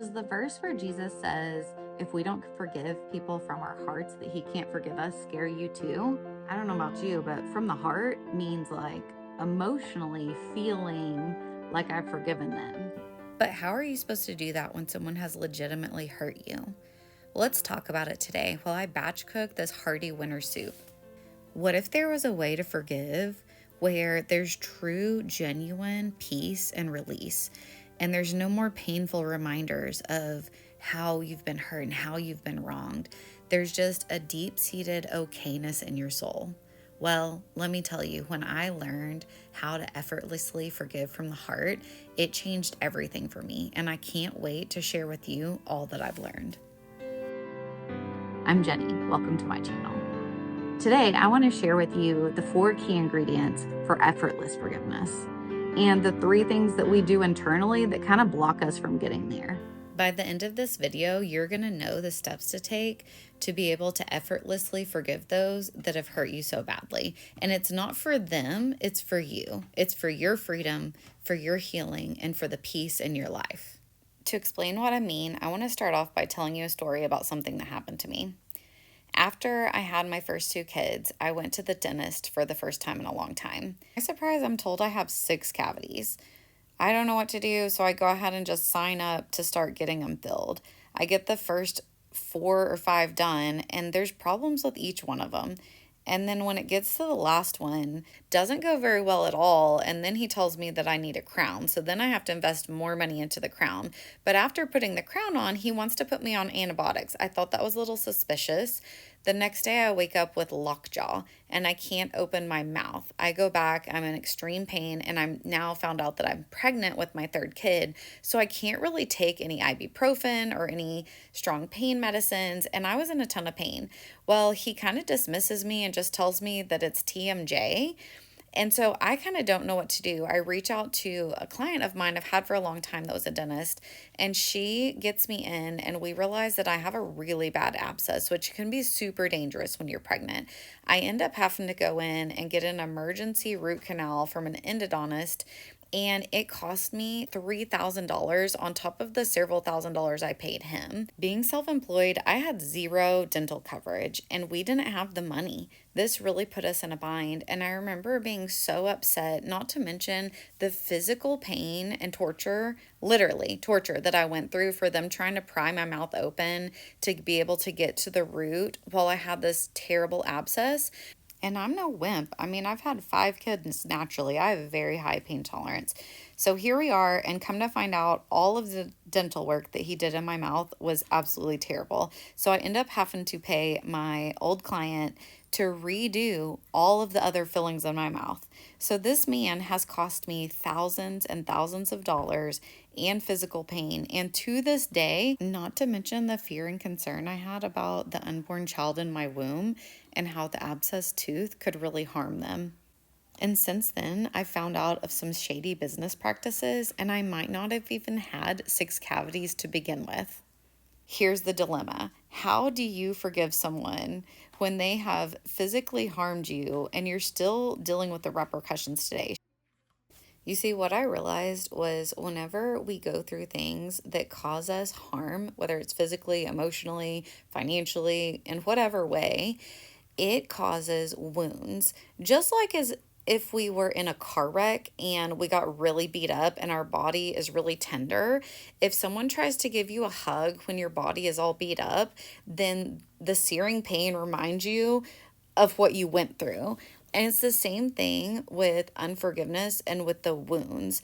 Is the verse where Jesus says, if we don't forgive people from our hearts, that he can't forgive us, scare you too? I don't know about you, but from the heart means like emotionally feeling like I've forgiven them. But how are you supposed to do that when someone has legitimately hurt you? Well, let's talk about it today while I batch cook this hearty winter soup. What if there was a way to forgive where there's true, genuine peace and release, and there's no more painful reminders of how you've been hurt and how you've been wronged? There's just a deep-seated okayness in your soul. Well, let me tell you, when I learned how to effortlessly forgive from the heart, it changed everything for me, and I can't wait to share with you all that I've learned. I'm Jenny. Welcome to my channel. Today, I want to share with you the 4 key ingredients for effortless forgiveness and the 3 things that we do internally that kind of block us from getting there. By the end of this video, you're going to know the steps to take to be able to effortlessly forgive those that have hurt you so badly. And it's not for them, it's for you. It's for your freedom, for your healing, and for the peace in your life. To explain what I mean, I want to start off by telling you a story about something that happened to me. After I had my first 2 kids, I went to the dentist for the first time in a long time. I'm surprised I'm told I have 6 cavities. I don't know what to do, so I go ahead and just sign up to start getting them filled. I get the first 4 or 5 done, and there's problems with each one of them. And then when it gets to the last one, doesn't go very well at all. And then he tells me that I need a crown. So then I have to invest more money into the crown. But after putting the crown on, he wants to put me on antibiotics. I thought that was a little suspicious. The next day I wake up with lockjaw and I can't open my mouth. I go back, I'm in extreme pain, and I'm now found out that I'm pregnant with my 3rd kid. So I can't really take any ibuprofen or any strong pain medicines. And I was in a ton of pain. Well, he kind of dismisses me and just tells me that it's TMJ. And so I kind of don't know what to do. I reach out to a client of mine I've had for a long time that was a dentist, and she gets me in, and we realize that I have a really bad abscess, which can be super dangerous when you're pregnant. I end up having to go in and get an emergency root canal from an endodontist, and it cost me $3,000 on top of the several $1,000s I paid him. Being self-employed, I had 0 dental coverage, and we didn't have the money. This really put us in a bind, and I remember being so upset, not to mention the physical pain and torture, literally torture, that I went through for them trying to pry my mouth open to be able to get to the root while I had this terrible abscess. And I'm no wimp. I mean, I've had 5 kids naturally. I have a very high pain tolerance. So here we are, and come to find out, all of the dental work that he did in my mouth was absolutely terrible. So I end up having to pay my old client to redo all of the other fillings in my mouth. So this man has cost me thousands and thousands of dollars and physical pain. And to this day, not to mention the fear and concern I had about the unborn child in my womb and how the abscessed tooth could really harm them. And since then, I found out of some shady business practices, and I might not have even had 6 cavities to begin with. Here's the dilemma. How do you forgive someone when they have physically harmed you and you're still dealing with the repercussions today? You see, what I realized was whenever we go through things that cause us harm, whether it's physically, emotionally, financially, in whatever way, it causes wounds. Just like as if we were in a car wreck and we got really beat up and our body is really tender, if someone tries to give you a hug when your body is all beat up, then the searing pain reminds you of what you went through. And it's the same thing with unforgiveness and with the wounds.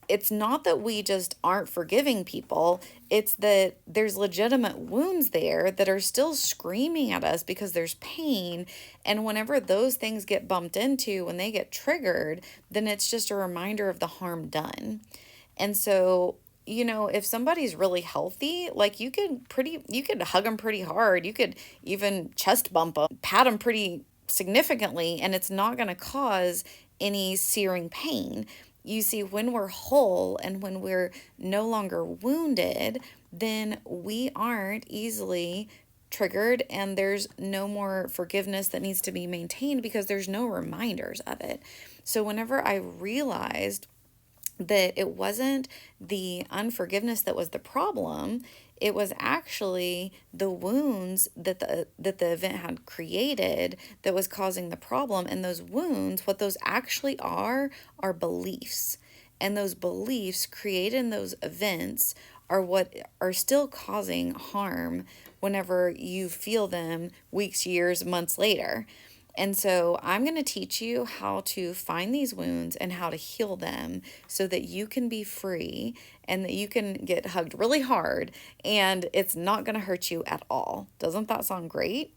It's not that we just aren't forgiving people. It's that there's legitimate wounds there that are still screaming at us because there's pain. And whenever those things get bumped into, when they get triggered, then it's just a reminder of the harm done. And so, you know, if somebody's really healthy, like you could hug them pretty hard. You could even chest bump them, pat them pretty significantly, and it's not going to cause any searing pain. You see, when we're whole and when we're no longer wounded, then we aren't easily triggered, and there's no more forgiveness that needs to be maintained because there's no reminders of it. So whenever I realized that it wasn't the unforgiveness that was the problem. It was actually the wounds that the event had created that was causing the problem. And those wounds, what those actually are beliefs. And those beliefs created in those events are what are still causing harm whenever you feel them weeks, years, months later. And so I'm going to teach you how to find these wounds and how to heal them so that you can be free and that you can get hugged really hard and it's not going to hurt you at all. Doesn't that sound great?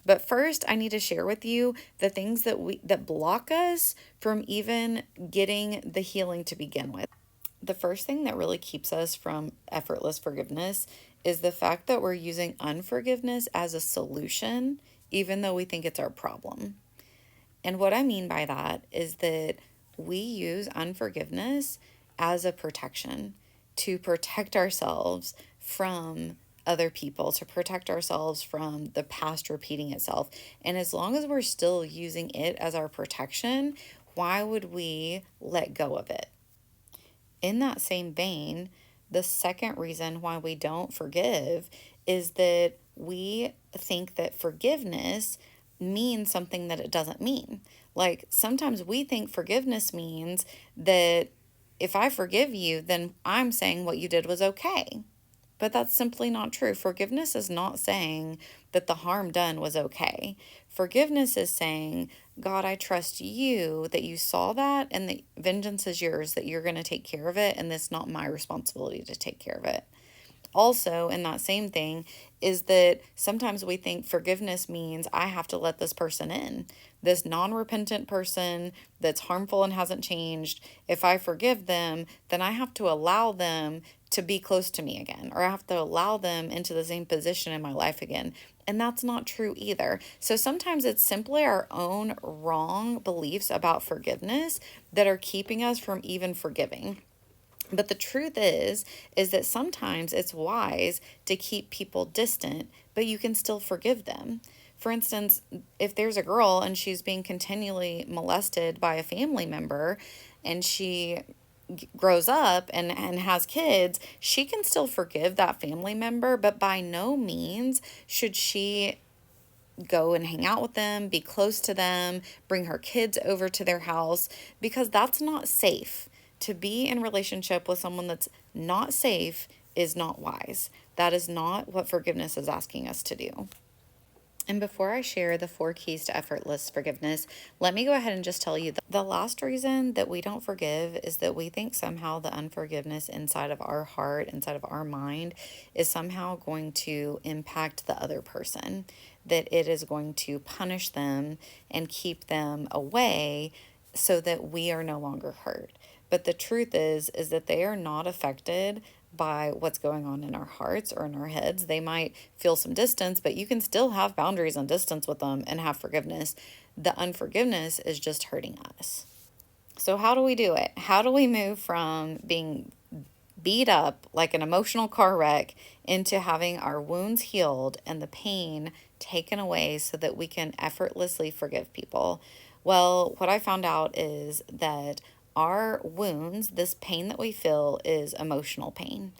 But first, I need to share with you the things that block us from even getting the healing to begin with. The first thing that really keeps us from effortless forgiveness is the fact that we're using unforgiveness as a solution, even though we think it's our problem. And what I mean by that is that we use unforgiveness as a protection to protect ourselves from other people, to protect ourselves from the past repeating itself. And as long as we're still using it as our protection, why would we let go of it? In that same vein, the second reason why we don't forgive is that we think that forgiveness means something that it doesn't mean. Like sometimes we think forgiveness means that if I forgive you, then I'm saying what you did was okay. But that's simply not true. Forgiveness is not saying that the harm done was okay. Forgiveness is saying, God, I trust you that you saw that and that vengeance is yours, that you're going to take care of it, and it's not my responsibility to take care of it. Also, in that same thing, is that sometimes we think forgiveness means I have to let this person in. This non repentant person that's harmful and hasn't changed, if I forgive them, then I have to allow them to be close to me again, or I have to allow them into the same position in my life again. And that's not true either. So sometimes it's simply our own wrong beliefs about forgiveness that are keeping us from even forgiving. But the truth is that sometimes it's wise to keep people distant, but you can still forgive them. For instance, if there's a girl and she's being continually molested by a family member and she grows up and has kids, she can still forgive that family member, but by no means should she go and hang out with them, be close to them, bring her kids over to their house, because that's not safe. To be in relationship with someone that's not safe is not wise. That is not what forgiveness is asking us to do. And before I share the 4 keys to effortless forgiveness, let me go ahead and just tell you that the last reason that we don't forgive is that we think somehow the unforgiveness inside of our heart, inside of our mind, is somehow going to impact the other person, that it is going to punish them and keep them away so that we are no longer hurt. But the truth is that they are not affected by what's going on in our hearts or in our heads. They might feel some distance, but you can still have boundaries and distance with them and have forgiveness. The unforgiveness is just hurting us. So, how do we do it? How do we move from being beat up like an emotional car wreck into having our wounds healed and the pain taken away so that we can effortlessly forgive people? Well, what I found out is that our wounds, this pain that we feel, is emotional pain.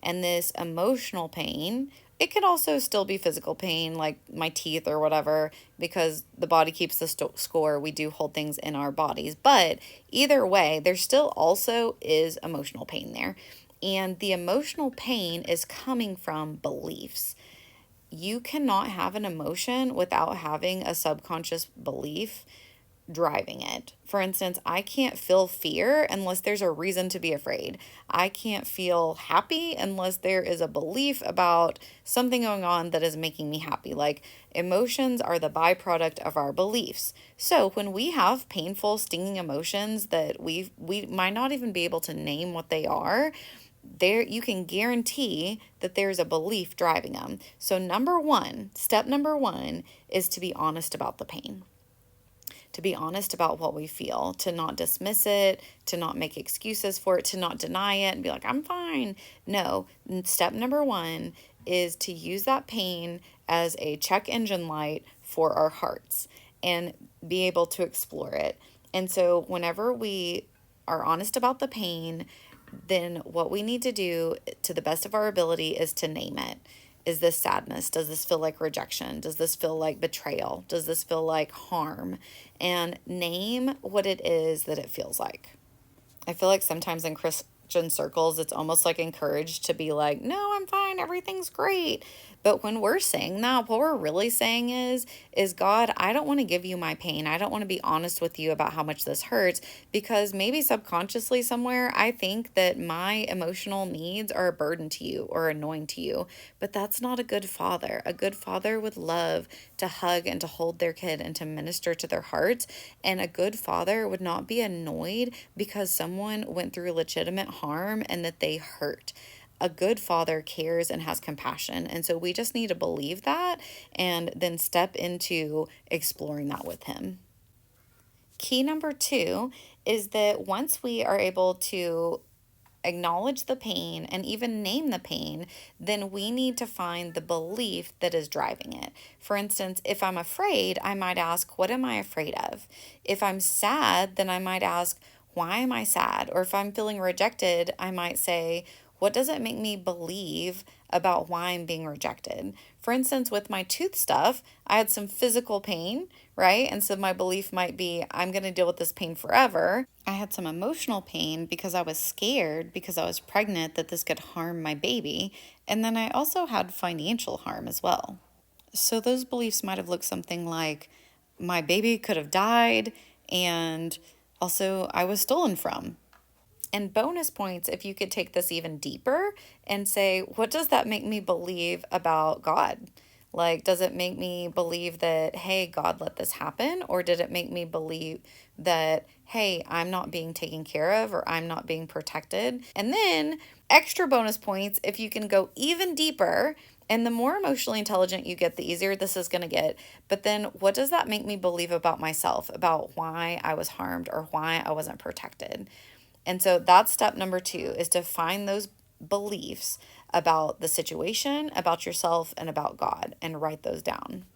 And this emotional pain, it can also still be physical pain, like my teeth or whatever, because the body keeps the score. We do hold things in our bodies. But either way, there still also is emotional pain there. And the emotional pain is coming from beliefs. You cannot have an emotion without having a subconscious belief driving it. For instance, I can't feel fear unless there's a reason to be afraid. I can't feel happy unless there is a belief about something going on that is making me happy. Like emotions are the byproduct of our beliefs. So when we have painful, stinging emotions that we might not even be able to name what they are, there you can guarantee that there's a belief driving them. So step number 1 is to be honest about the pain, to be honest about what we feel, to not dismiss it, to not make excuses for it, to not deny it and be like, I'm fine. No, step number 1 is to use that pain as a check engine light for our hearts and be able to explore it. And so whenever we are honest about the pain, then what we need to do to the best of our ability is to name it. Is this sadness? Does this feel like rejection? Does this feel like betrayal? Does this feel like harm? And name what it is that it feels like. I feel like sometimes in Christian circles, it's almost like encouraged to be like, no, I'm fine, everything's great. But when we're saying that, what we're really saying is God, I don't want to give you my pain. I don't want to be honest with you about how much this hurts, because maybe subconsciously somewhere I think that my emotional needs are a burden to you or annoying to you. But that's not a good father. A good father would love to hug and to hold their kid and to minister to their hearts. And a good father would not be annoyed because someone went through legitimate harm and that they hurt. A good father cares and has compassion. And so we just need to believe that and then step into exploring that with him. Key number 2 is that once we are able to acknowledge the pain and even name the pain, then we need to find the belief that is driving it. For instance, if I'm afraid, I might ask, what am I afraid of? If I'm sad, then I might ask, why am I sad? Or if I'm feeling rejected, I might say, what does it make me believe about why I'm being rejected? For instance, with my tooth stuff, I had some physical pain, right? And so my belief might be, I'm going to deal with this pain forever. I had some emotional pain because I was scared because I was pregnant that this could harm my baby. And then I also had financial harm as well. So those beliefs might have looked something like, my baby could have died, and also I was stolen from. And bonus points if you could take this even deeper and say, what does that make me believe about God? Like, does it make me believe that, hey, God let this happen? Or did it make me believe that, hey, I'm not being taken care of or I'm not being protected? And then extra bonus points if you can go even deeper. And the more emotionally intelligent you get, the easier this is going to get. But then what does that make me believe about myself, about why I was harmed or why I wasn't protected? And so that's step number 2, is to find those beliefs about the situation, about yourself, and about God, and write those down.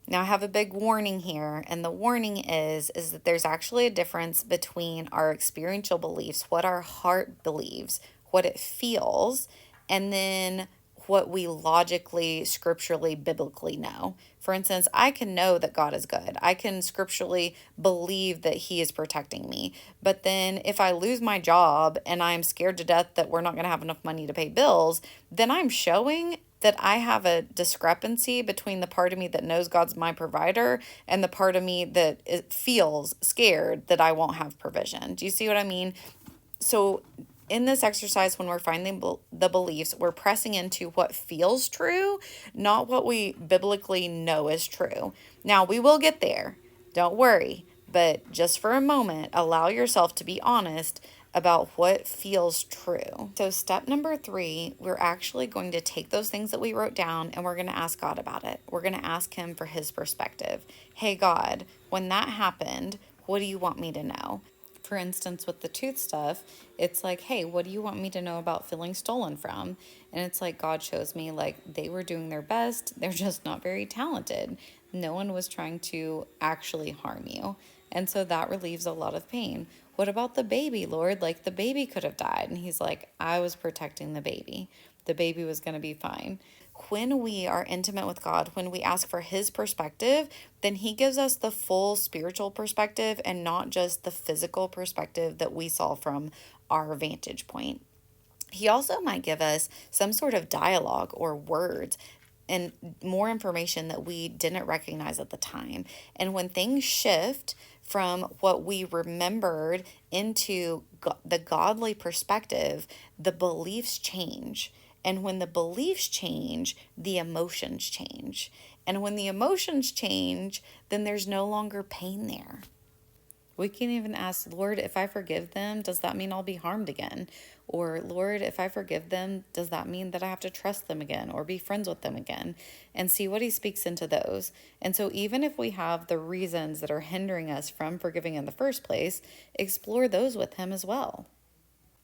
Now I have a big warning here, and the warning is that there's actually a difference between our experiential beliefs, what our heart believes, what it feels, and then what we logically, scripturally, biblically know. For instance, I can know that God is good. I can scripturally believe that He is protecting me. But then if I lose my job and I'm scared to death that we're not going to have enough money to pay bills, then I'm showing that I have a discrepancy between the part of me that knows God's my provider and the part of me that feels scared that I won't have provision. Do you see what I mean? So in this exercise, when we're finding the beliefs, we're pressing into what feels true, not what we biblically know is true. Now, we will get there. Don't worry. But just for a moment, allow yourself to be honest about what feels true. So step number 3, we're actually going to take those things that we wrote down and we're going to ask God about it. We're going to ask Him for His perspective. Hey, God, when that happened, what do you want me to know? For instance, with the tooth stuff, it's like, hey, what do you want me to know about feeling stolen from? And it's like God shows me, like, they were doing their best. They're just not very talented. No one was trying to actually harm you. And so that relieves a lot of pain. What about the baby, Lord? Like, the baby could have died. And He's like, I was protecting the baby. The baby was going to be fine. When we are intimate with God, when we ask for His perspective, then He gives us the full spiritual perspective and not just the physical perspective that we saw from our vantage point. He also might give us some sort of dialogue or words and more information that we didn't recognize at the time. And when things shift from what we remembered into the godly perspective, the beliefs change. And when the beliefs change, the emotions change. And when the emotions change, then there's no longer pain there. We can even ask, Lord, if I forgive them, does that mean I'll be harmed again? Or, Lord, if I forgive them, does that mean that I have to trust them again or be friends with them again? And see what He speaks into those. And so even if we have the reasons that are hindering us from forgiving in the first place, explore those with Him as well.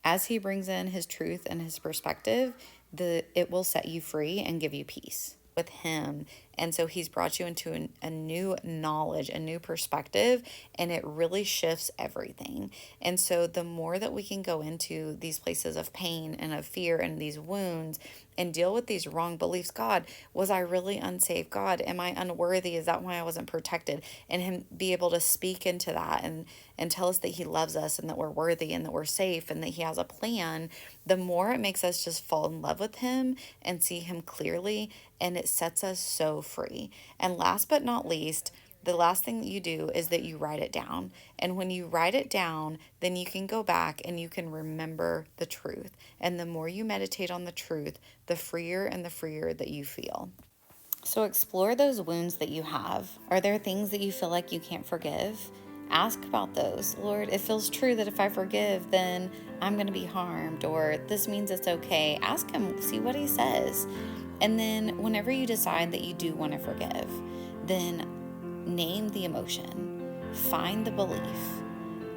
As He brings in His truth and His perspective, it will set you free and give you peace with Him And so he's brought you into a new knowledge, a new perspective, and it really shifts everything. And so the more that we can go into these places of pain and of fear and these wounds and deal with these wrong beliefs. God, was I really unsafe? God, am I unworthy? Is that why I wasn't protected? And him be able to speak into that and tell us that he loves us and that we're worthy and that we're safe and that he has a plan, the more it makes us just fall in love with him and see him clearly, and it sets us so free. And last but not least, the last thing that you do is that you write it down. And when you write it down, then you can go back and you can remember the truth. And the more you meditate on the truth, the freer and the freer that you feel. So explore those wounds that you have. Are there things that you feel like you can't forgive? Ask about those. Lord, it feels true that if I forgive, then I'm going to be harmed, or this means it's okay. Ask him, see what he says. And then whenever you decide that you do want to forgive, then name the emotion, find the belief,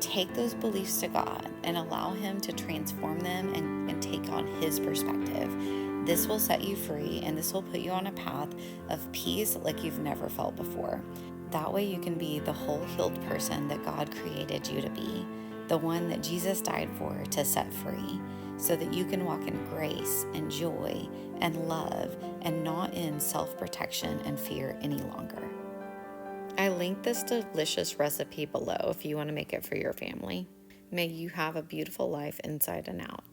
take those beliefs to God and allow him to transform them and take on his perspective. This will set you free, and this will put you on a path of peace like you've never felt before. That way you can be the whole healed person that God created you to be, the one that Jesus died for to set free, so that you can walk in grace and joy and love and not in self-protection and fear any longer. I linked this delicious recipe below if you want to make it for your family. May you have a beautiful life inside and out.